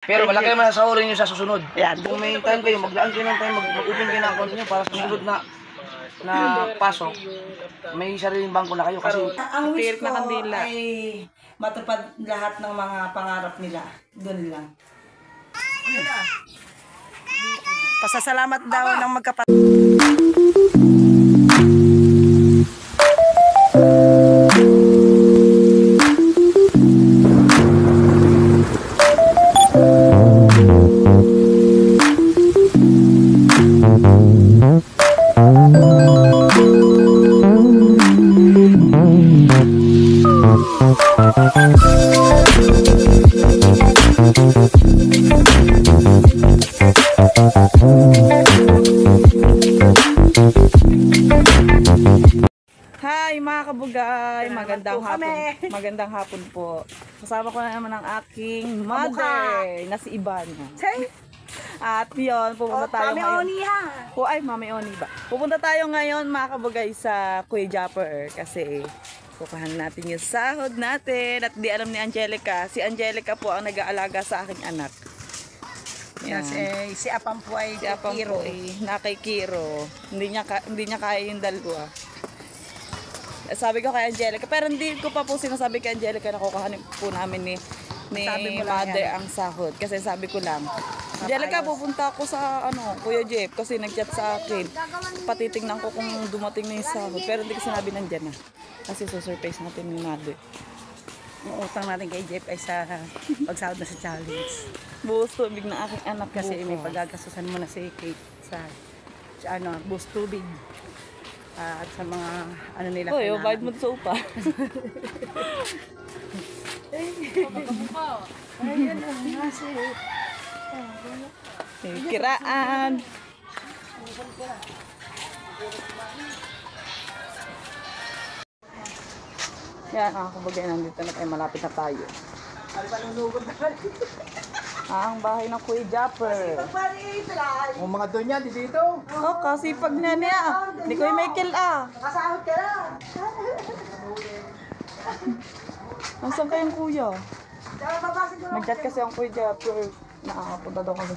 Pero malaki naman sa orin nyo sa susunod. Yan. Kung may time kayo, maglaan kayo ng time, mag-open kayo ng account nyo para sa susunod na pasok, may sariling bangko na kayo kasi Ang wish ko ay matupad lahat ng mga pangarap nila. Doon lang. Pasasalamat daw ng magkapatid. Hi mga kabugay, magandang hapon po. Kasama ko na naman ang aking mother na si Ivana. At yun, pupunta tayo ngayon. Mami Oni ba? Pupunta tayo ngayon mga kabugay sa Kuya Japper kasi kukuhan natin yung sahod natin at di alam ni Angelica. Si Angelica po ang nag-aalaga sa aking anak. Yan. Si Apam po ay Kiro. Nakikiro. Hindi niya kaya yung dalawa. Sabi ko kay Angelica, pero hindi ko pa po sinasabi kay Angelica na kukuhanin po namin ni mother ang sahod. Kasi sabi ko lang, Angelica, pupunta ako sa Kuya Jeff kasi nag-chat sa akin. Patitingnan ko kung dumating na yung sahod. Pero hindi ko sinabi nandyan na. Kasi surprise natin ni mother. Ang utang natin kay Jeff ay sa pagsahod na sa challenge. Buhos tubig ng aking anak kasi may pagagasusan mo na si Kate sa buhos tubig. At sa mga nila kailangan. Bayad mo sa upa. Ayan ang nasi. Kiraan. Yan, kabagay, nandito na tayo, malapit na tayo. Ang bahay ng Kuya Japper. kung mga doon yan, dito. Kasipag na niya. Ni Kuya Michael Nakasahod ka na. Nasaan kayong kuya? Nag-chat kasi ang Kuya Japper. Nakakapunta daw kami.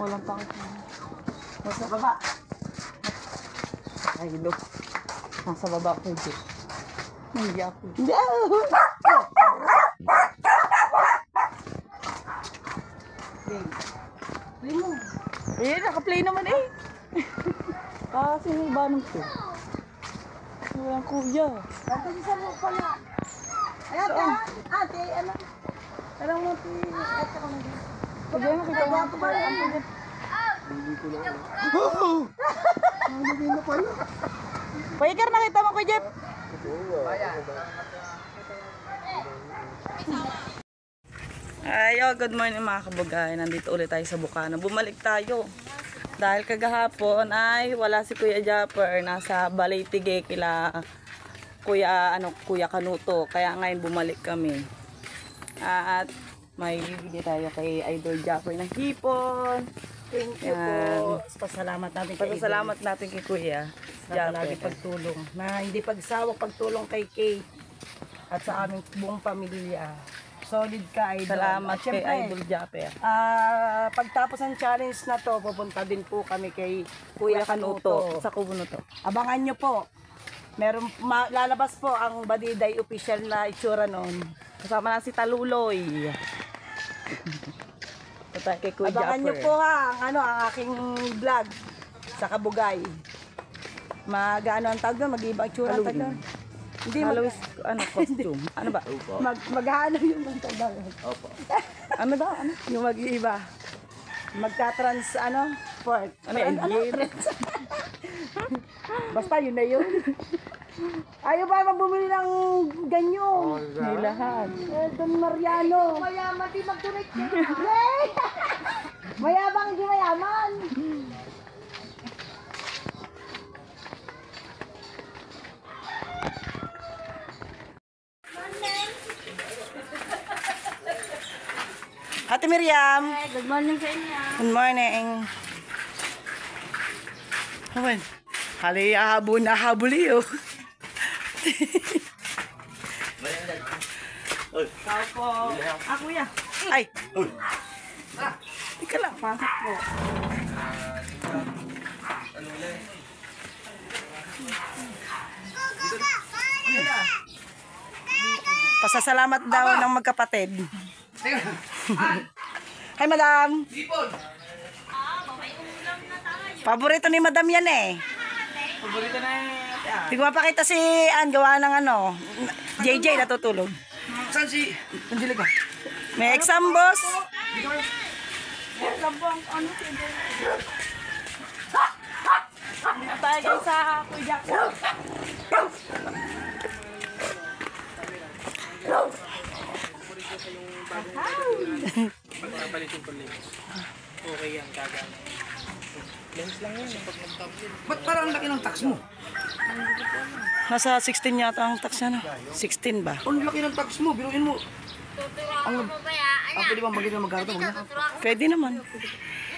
Walang tangko. Nasa baba. Ay, look. Nasa baba Kuya Japper. Hindi ako. Play mo. Naka-play naman kasi may banong to. Walang kuya. Ate, isa mo pala. Ayan, ate, alam mo, ate ko na dito. Pagay na, kita mo ako pala. Hindi ko lang. Hindi na pala. Pagkar, nakita mo ko, Jeff. Good morning mga kabugay. Nandito ulit tayo sa Bukana. Bumalik tayo. Dahil kagahapon ay wala si Kuya Japper. Nasa Balay-Tige kila Kuya Kanuto. Kaya ngayon bumalik kami. At may bibili tayo kay Idol Japper ng hipon. Thank you po. Pasalamat natin kay Kuya Japper. Lagi pagtulong. Na hindi pagsawak pagtulong kay Kate at sa aming buong pamilya. Solid ka, Idol. Salamat kay Idol Japper. Pagtapos ng challenge na to, pupunta din po kami kay Kuya Kanuto. Sa Kubunuto. Abangan nyo po. Lalabas po ang Badiday official na itsura noon. Kasama na si Taluloy. Kay Kuya Abangan nyo po ang aking vlog sa Kabugay. Ang tawag doon, mag-iba itsura ang tawag doon. Hindi costume. Ano ba? Mag-ano yung tawag. Opo. Ano ba? Yung mag-iba. Magka-trans port. Basta yun na yun. Ayaw ba magbumili ng ganyo? May lahat. Don Mariano. Mayaman di mag-donate ka. Mayabang di mayaman. Ate Miriam. Hey, good morning sa inyo. Good morning. Awan. Hali habuli oh. Tao po. Kuya. Ay. Pasok po. Pasasalamat daw ng magkapatid. Hi, madam. Paborito ni madam yan eh. Paborito na yan. Hindi ko mapakita si Ann, gawa ng ano, JJ natutulog. Saan si Angelica? May exam, boss. Dito tayo guys sa Kuya Jackson. Okay yan, kagana. Lens lang yan. Ba't parang ang laki ng tax mo? Nasa 16 yata ang tax niya, no? 16 ba? Ang laki ng tax mo, biruin mo. Ang pwede bang bagay na magkano ito? Pwede naman.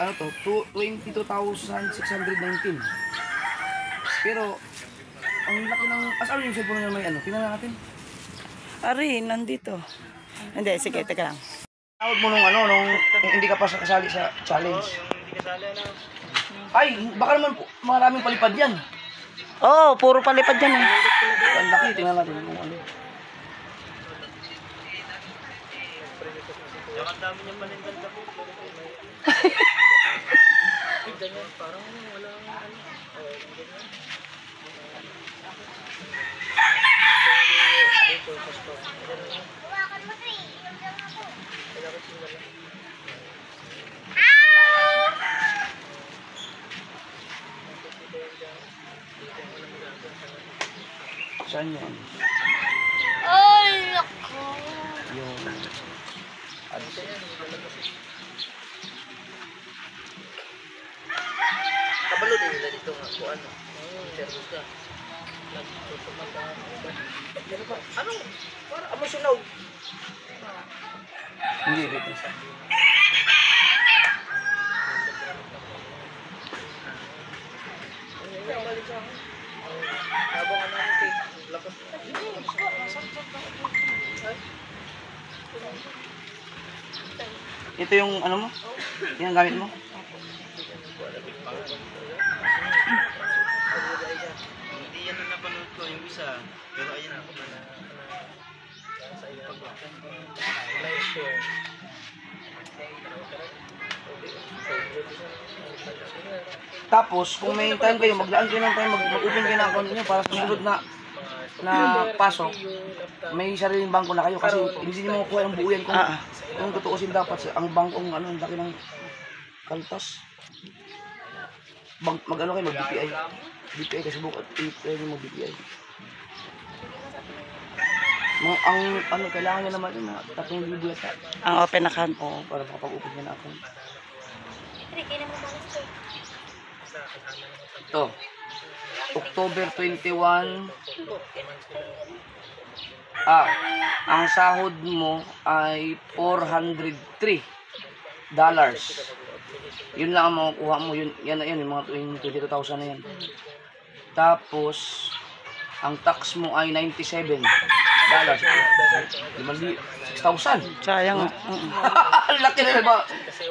Ano to? 22,619. Pero, ang laki ng... Ano yung cellphone na may ano? Tingnan natin. Ari, nandito. Hindi, sige, teka lang. Tawag mo nung ano, nung hindi ka pa kasali sa challenge. Hindi kasali na. Ay, baka naman maraming palipad yan. Oo, puro palipad yan eh. Ang laki, tingnan natin kung ano. Yung ang dami niyang panindan ka po. Ganyan, parang walang ano. Saan yan? Ay, ako. Yung... Kabalo din nila dito nga kung ano. Service ka. Nagtutumag ka. Ano ba? Ano? Para emosyonal. Hindi, dito. Habang ano natin kay lakas. Ito yung ano mo? Yung gamit mo? Hindi yan ang napanood ko yung isa. Pero ayan ako na sa iyo live share. Tapos, kung may time kayo, maglaan kayo ng time, mag-open kayo ng account niyo para sa susunod na pasok, may sariling bangko na kayo kasi hindi niyo makukuha yung buo yan kung tutuusin dapat ang bangkong ano, ang laki ng kaltas. Mag-ano kayo, mag-BPI. BPI kasi bukat, i-try niyo mag-BPI. Ang ano, kailangan niya naman yung mga 3,000 yata. Ang open account. Oo, para makapag-open niya na account. Ito, October 21. Ang sahod mo ay $403. Yun lang ang makukuha mo. Yan na yun, yung mga 22,000 na yan. Tapos, ang tax mo ay $97. 6,000. Sayang. Laki na ba?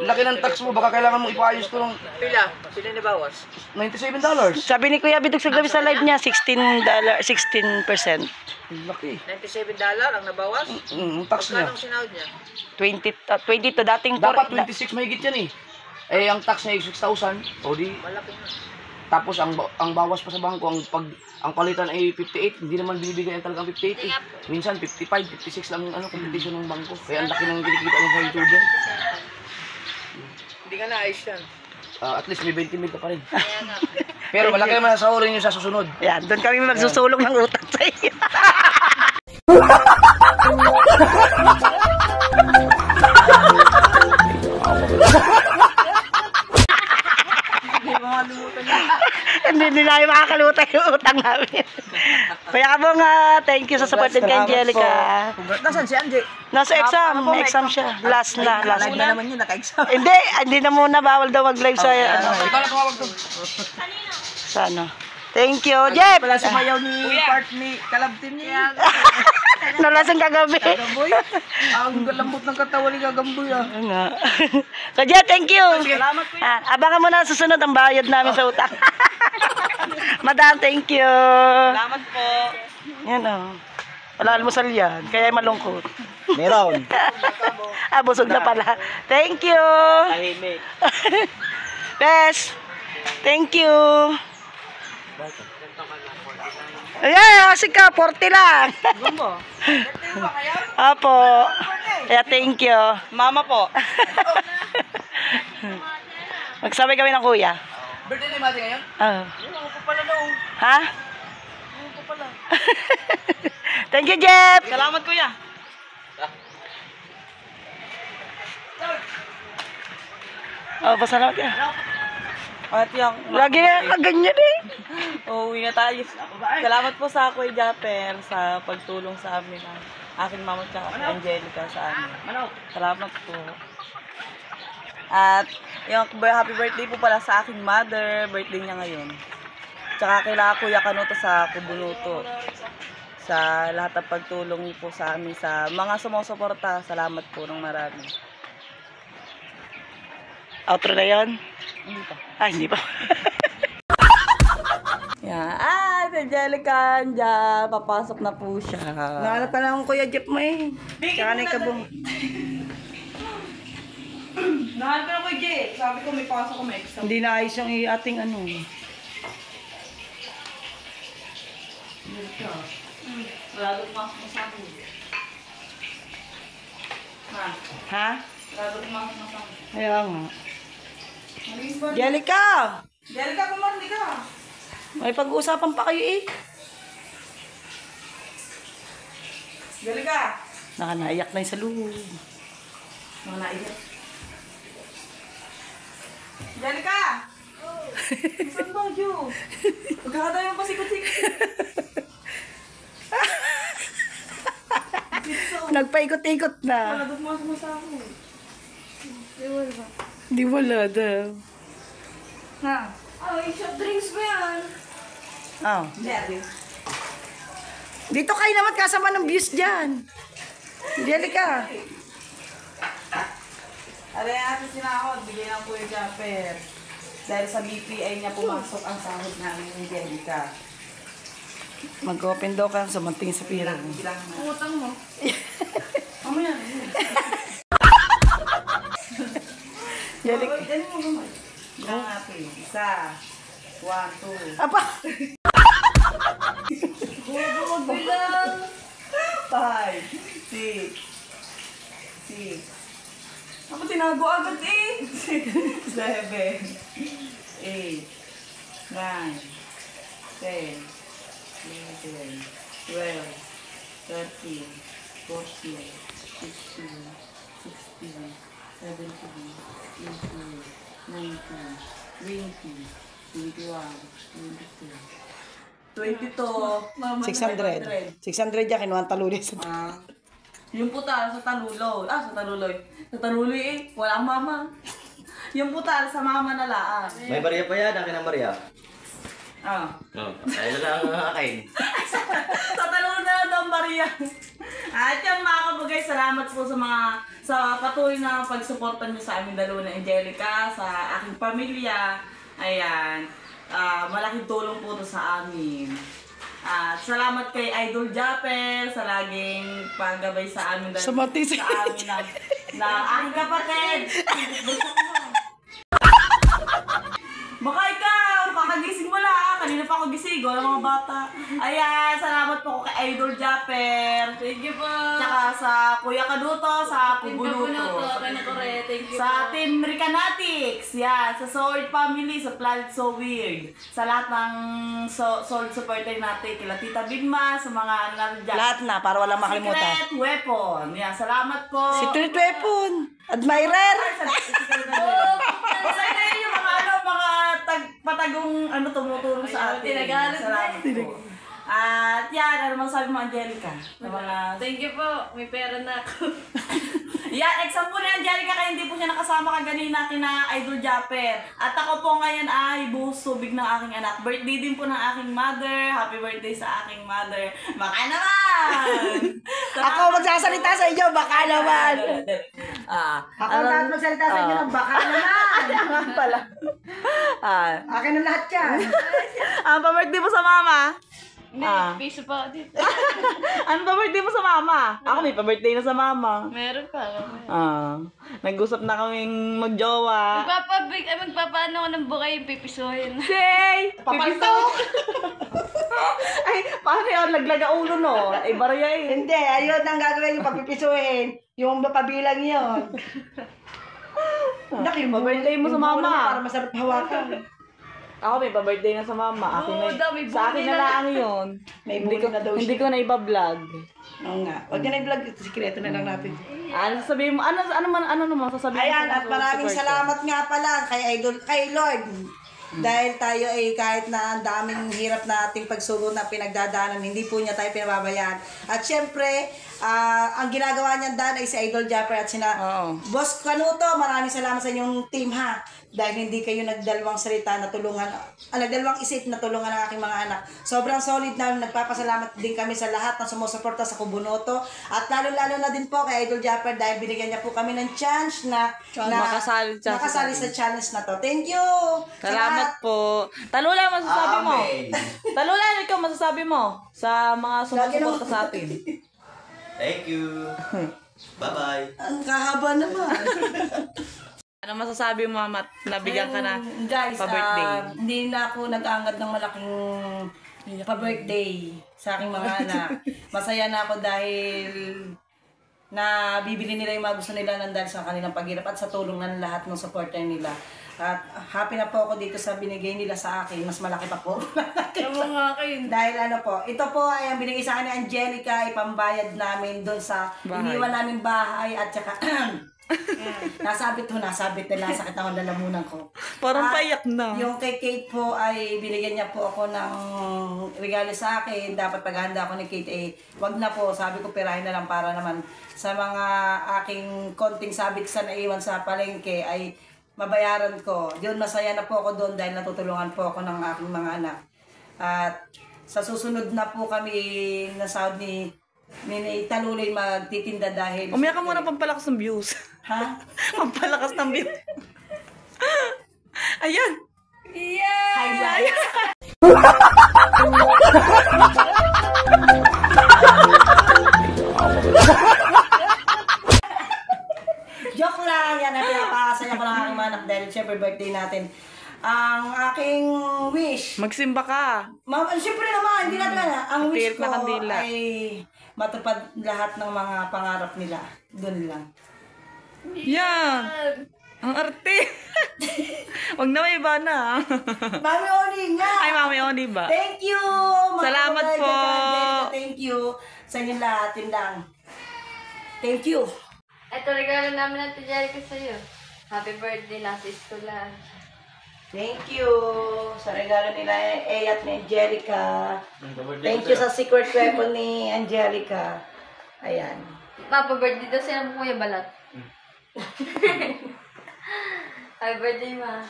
Laki ng tax mo. Baka kailangan mo ipaayos to ng... Pila na bawas? $97. Sabi ni Kuya Bidog sa gabi sa live niya, $16. 16%. Laki. $97 ang nabawas? Tax niya. Anong sinahod niya? 22 dating Dapat 26 mahigit yan eh. Eh, ang tax niya ay 6,000. O di... Malaki na. Tapos ang bawas pa sa bangko, ang palitan ay 58, hindi naman binibigay ang talagang 58 eh. Minsan 55, 56 lang ang competition ng bangko. Kaya ang laki ng kinikita ng sa YouTuber. Hindi ka naayos yan. At least may 20 mil ka pa rin. Pero malaki naman sa sahurin nyo sa susunod. Yan, doon kami magsusulong ng utang sa iyo. Hindi na yung makakalimutan yung utang namin. Kaya ka mga thank you sa support din kay Angelica. Nasaan si Angie? Nasa exam, may exam siya. Last na. Live na naman yun, naka-exam. Hindi na muna, bawal daw mag-live sa ano. Ikaw na tumawag to. Sa ano. Thank you, Jeff! Wala sumayaw ni part ni Kalab Team niya. Nalasing kagabi. Gagamboy. Ang lambot ng katawan ni Gagamboy ah. Oo nga. Kaya thank you. Salamat po. Abangan mo na susunod ang bayad namin sa utang. Madam, thank you. Salamat po. Yan o. Wala almusal yan. Kaya malungkot. Meron. Busog na pala. Thank you. Tahimik. Bes. Thank you. Ayan, kasi ka, 40 lang. Gumbo. Apo. Kaya thank you. Mama po. Magsabay kami ng kuya. Birthday ni Mati ngayon? Ah. Ako pa pala daw. Ha? Ako pa pala. Thank you, Jeff. Salamat kuya. Oh, pasalamat ka. At yung Lagi na kaganyan eh. uuwi na tayo. Salamat po sa Kuya Japper sa pagtulong sa amin ng aking mama at si Angelica sa amin. Salamat po. At yung happy birthday po pala sa aking mother. Birthday niya ngayon. Tsaka kila Kuya Kanuto sa Kubunuto. Sa lahat ng pagtulong po sa amin sa mga sumusuporta. Salamat po ng marami. Outro na yun? Hindi pa. Ay, hindi pa. Yan. Ah, si Angelica andyan. Papasok na po siya. Nahanap ka lang Kuya Jeff mo eh. Tsaka na ikabong. Nahanap ka na Kuya Jay. Sabi ko may pasok ko may exam. Hindi na ayos yung ating ano. Wala doon pasok mo sa akin. Ha? Ha? Wala doon pasok mo sa akin. Kaya nga. Angelica! Angelica! Angelica, kumandi ka. May pag-uusapan pa kayo eh. Angelica! Nakanaiyak na yung sa loob. Mga naiyak. Angelica! Saan ba, Jo? Magkakatayo yung pasikot-sikot. Nagpaikot-ikot na. Wala doon pasok mo sa akin. Di wala daw. Ha? Ay, soft drinks mo yan. Oh. Jerry. Dito kayo naman kasama ng views dyan. Angelica. Aray natin sinahod, bigay ng Kuya Japper. Dahil sa BPI niya pumasok ang sahod namin ng Angelica. Mag-open daw ka sa manting sa pira mo. Bilang na. Utang mo. Mamaya. Angelica. Dali mo naman. Bilang natin. Isa. 1, 2. Apa? 5, 6. Ako tinago agad eh. 7, 8, 9, 10, 11, 12, 13, 14, 15, 16, 17, 18, 19, 20, 21, 22, 600. 600 yan, kinuha ang talulis. Yung putal sa taluloy. Sa taluloy. Sa taluloy eh. Walang mama. Yung putal sa mama na laan. May Maria pa yan, akin ang Maria. Ayun na lang ang akin. Sa taluloy na daw, Maria. At yung mga kabugay, salamat po sa patuloy na pagsuporta niyo sa aming dalawa na Angelica, sa aking pamilya. Ayan. Malaking tulong po to sa amin. At salamat kay Idol Japper sa laging paggabay sa amin Sa mati sa amin ng aking kapatid. Baka ikaw, kakagising mo lang. Kanina pa ako gising, wala mga bata. Ayan, salamat po kay Idol Japper. Thank you po. Tsaka sa Kuya Kaduto, sa Kubunuto. Thank you Sa po. Team Ricanatics, yan, sa Sword Family, sa Planet So Weird, sa lahat ng Sword supporter natin, kila Tita Bigma, sa mga nandiyan. Lahat na, para walang makalimutan. Secret Weapon, yan, salamat po. Secret weapon. Admirer. Sa inyo yung mga patagong tumutulong sa atin. Tinagalan Salamat po. At yan, ano mang sabi mo, Angelica? Na mga Thank you po. May pera na ako. Yan, exam po na Angelica kaya hindi po siya nakasama kaganina kina Idol Japper. At ako po ngayon ay buhos tubig ng aking anak. Birthday din po ng aking mother. Happy birthday sa aking mother. Baka naman! Ako magsasalita sa inyo, baka naman. Ako lahat magsalita sa inyo, baka naman. Naman pala. Akin na lahat yan. Ang pa-birthday mo sa mama? May piso pa dito. Ano pa-birthday mo sa mama? Ako may pa-birthday na sa mama. Meron pa. Nag-usap na kaming magjowa. Magpapaano ko ng bukay, pipisuhin. Say! Pipiso! Ay, paano yun? Laglaga ulo, no? Ay, barya eh. Hindi, ayun ang gagawin yung pagpipisuhin. Yung mapabilang yun. Pa-birthday mo sa mama. Para masarap hawakan. Ako may pa-birthday na sa mama. Akin Oo, na, dami, sa akin na lang yun. May Hindi bully na daw hindi siya. ko na iba-vlog. Oo nga. Huwag na i-vlog. Sikreto na lang natin. Ano sasabihin mo? Ano naman sasabihin mo? Ayan, at sa maraming support ko? salamat nga pala kay Lord. Dahil tayo ay kahit na ang daming hirap na ating pagsugod na pinagdadaanan, hindi po niya tayo pinababayaan. At syempre, ang ginagawa niya dahil ay si Idol Japper at sina Boss Canuto, maraming salamat sa inyong team ha. Dahil hindi kayo nagdalawang salita na tulungan, nagdalawang isip na tulungan ang aking mga anak. Sobrang solid na, nagpapasalamat din kami sa lahat ng sumusuporta sa Kubunoto. At lalo-lalo na din po kay Idol Japper dahil binigyan niya po kami ng chance na makasali sa challenge na to. Thank you! Salamat po. Talula, masasabi mo. Talula, ikaw masasabi mo sa mga sumusuporta sa atin. Thank you. Bye-bye. Ang kahaba naman. Ano masasabi mo, Mama, nabigyan ka na Guys, pa-birthday? hindi na ako nag-angad ng malaking pa-birthday sa aking mga anak. Masaya na ako dahil na bibili nila yung mga gusto nila ng dahil sa kanilang paghirap at sa tulong ng lahat ng supporter nila. At happy na po ako dito sa binigay nila sa akin. Mas malaki pa po. Dahil ano po, ito po ay ang binigay sa akin ni Angelica, ipambayad namin doon sa iniwan namin bahay at saka nasabit na sakit ako lalamunan ko. Parang payak na. Yung kay Kate po ay binigyan niya po ako ng regalo sa akin. Dapat paghahanda ako ni Kate eh, wag na po. Sabi ko pirahin na lang para naman sa mga aking konting sabit sa naiwan sa palengke ay mabayaran ko. Yun, masaya na po ako doon dahil natutulungan po ako ng aking mga anak. At sa susunod na po kami na sahod ni Taluloy magtitinda dahil... Umiyak ka muna pampalakas ng views. Ha? Pampalakas ng views. Ayan. Yeah! Highlight. Joke lang. Yan ay pinapakasaya ko ng aking mga anak dahil syempre birthday natin. Ang aking wish. Magsimba ka. Siyempre naman, hindi natin na. Ang wish Tirik na ko kandila. ay matupad lahat ng mga pangarap nila. Doon lang. Yan. Ang arte. Wag na may iba na. Mami Oni nga! Ay, Mami Oni ba? Thank you! Mga Salamat kapatid, po. Angelica, thank you sa inyo lahat. Yun lang. Thank you. Ito, regalo namin ng Tijerica sa'yo. Happy birthday, nasa school lang. Thank you sa regalo nila at ni Angelica. Thank you sa secret weapon ni Angelica. Ayan. Papa, birthday daw sila mo Kuya Balat. Happy birthday, Ma.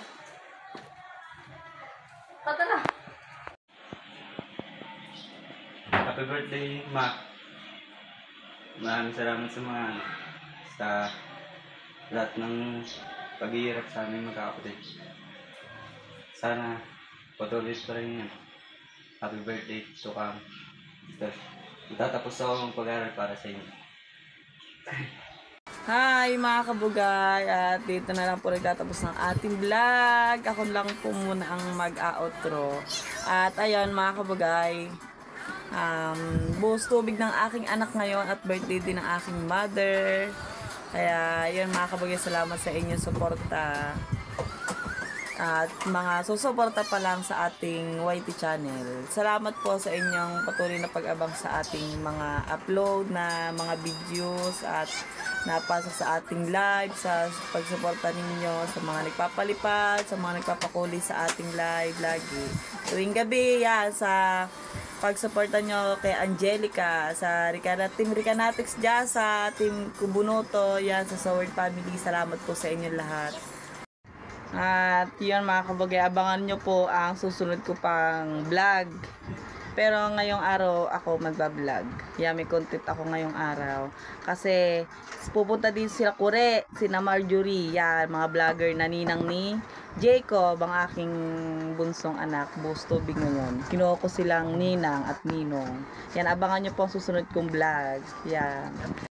Tara. Happy birthday, Ma. Maraming salamat sa lahat ng paghihirap sa aming magkakapatid. Sana patuloy pa rin yan. Happy birthday to come. Itatapos ako ang pag-aaral para sa inyo. Hi mga kabugay, at dito na lang po nagtatapos ng ating vlog. Ako lang po muna ang mag-outro. At ayun mga kabugay, buhos tubig ng aking anak ngayon at birthday din ng aking mother. Kaya yun mga kabugay, salamat sa inyong suporta. At mga susuporta pa lang sa ating YT channel. Salamat po sa inyong patuloy na pag-abang sa ating mga upload na mga videos at napasa sa ating live, sa pagsuporta ninyo, sa mga nagpapalipad, sa mga nagpapakuli sa ating live lagi. Tuwing gabi yan sa pag-supportan nyo kay Angelica, sa Team Ricanatics dyan, sa Team Kubunoto, yan, sa Soward Family. Salamat po sa inyong lahat. At yun mga kabagay, abangan nyo po ang susunod ko pang vlog. Pero ngayong araw ako magbablog. Yeah, may content ako ngayong araw. Kasi pupunta din sila Kure, sina Marjorie, yan, mga vlogger na ninang ni Jacob, ang aking bunsong anak, buhos tubig ngayon. Kinuha ko silang ninang at ninong. Yan, abangan nyo po ang susunod kong vlog. Yan.